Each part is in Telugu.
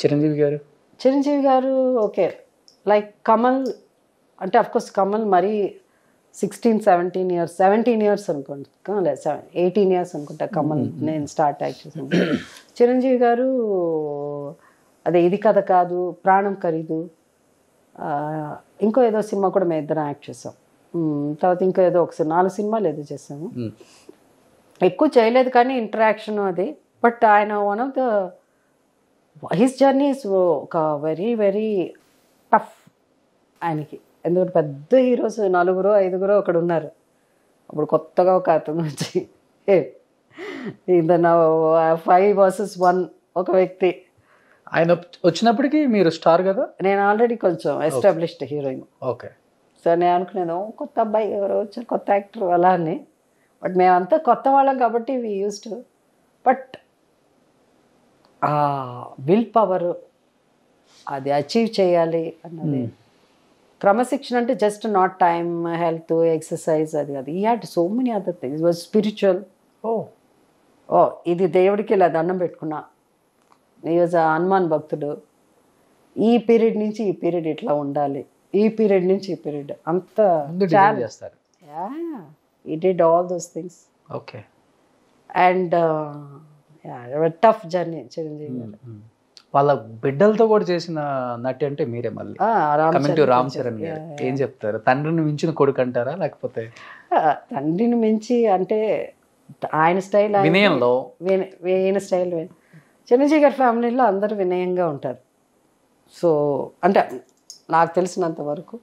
చిరంజీవి గారు? చిరంజీవి గారు ఓకే, లైక్ కమల్ అంటే అఫ్కోర్స్ కమల్ మరీ 17 ఇయర్స్ అనుకుంటా, లేదు 18 ఇయర్స్ అనుకుంటా కమల్ నేను స్టార్ట్ యాక్ట్ చేశాను. చిరంజీవి గారు అదే ఇది కథ కాదు, ప్రాణం ఖరీదు, ఇంకో ఏదో సినిమా కూడా మేము ఇద్దరం యాక్ట్ చేసాం. తర్వాత ఇంకో ఏదో ఒకసారి 4 సినిమాలు ఏదో చేసాము. ఎక్కువ చేయలేదు కానీ ఇంటరాక్షన్ అది. బట్ ఆయన one of the his journey is ఒక వెరీ వెరీ టఫ్ ఆయనకి. ఎందుకంటే పెద్ద హీరోస్ 4-5 అక్కడ ఉన్నారు. అప్పుడు కొత్తగా ఒక అతను వచ్చి ఇదన్నా 5 versus 1 ఒక వ్యక్తి. ఆయన వచ్చినప్పటికీ మీరు స్టార్ కదా? నేను ఆల్రెడీ కొంచెం ఎస్టాబ్లిష్డ్ హీరోయిన్. ఓకే. సో నేను అనుకునేది కొత్త అబ్బాయి ఎవరో వచ్చారు, కొత్త యాక్టర్ అలా అని. బట్ మేమంతా కొత్త వాళ్ళం కాబట్టి we used. But will power అది అచీవ్ చేయాలి అన్నది, క్రమశిక్షణ అంటే just not time, health, exercise అది కాదు. He had so many other things. Was spiritual. ఇది దేవుడికి ఇలా దండం పెట్టుకున్నా. ఈ వాజ్ హనుమాన్ భక్తుడు. ఈ పీరియడ్ నుంచి ఈ పీరియడ్ ఇట్లా ఉండాలి, ఈ పీరియడ్ నుంచి ఈ పీరియడ్ అంత చేస్తారు. ఈ did all those things. Okay. And tough journey Chiranjeevi గారు. వాళ్ళ బిడ్డలతో కూడా చేసిన నటి అంటే మీరే. మళ్ళీ కమింగ్ టు రామ్ చరణ్ గారు, ఏం చెప్తారు? తండ్రిని మించిన కొడుకు అంటారా, లేకపోతే? తండ్రిని మించి అంటే ఆయన స్టైల్, వినయంలో ఈయన స్టైల్. చిరంజీవి గారి ఫ్యామిలీలో అందరూ వినయంగా ఉంటారు. సో అంటే నాకు తెలిసినంత వరకు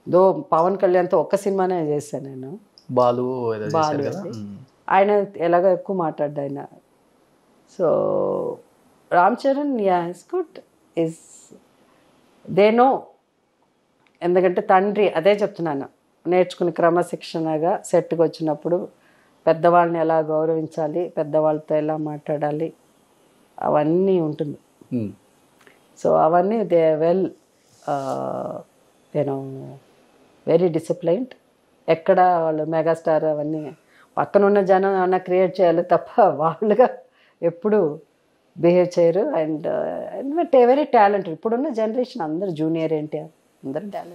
దో పవన్ కళ్యాణ్తో ఒక్క సినిమానే చేశాను నేను, బాలు. ఆయన ఎలాగో ఎక్కువ మాట్లాడ్డా ఆయన. So Ram Charan is good, is they know. ఎందుకంటే తండ్రి, అదే చెప్తున్నాను, నేర్చుకుని క్రమశిక్షణగా సెట్కి వచ్చినప్పుడు పెద్దవాళ్ళని ఎలా గౌరవించాలి, పెద్దవాళ్ళతో ఎలా మాట్లాడాలి, అవన్నీ ఉంటుంది. సో అవన్నీ they well you know very disciplined. ఎక్కడ వాళ్ళు మెగాస్టార్ అవన్నీ పక్కనున్న జనం ఏమన్నా క్రియేట్ చేయాలి తప్ప వాళ్ళుగా ఎప్పుడు బిహేవ్ చేయరు. And very talented. ఇప్పుడున్న జనరేషన్ అందరు జూనియర్ ఎన్టీఆర్, అందరూ టాలెంట్.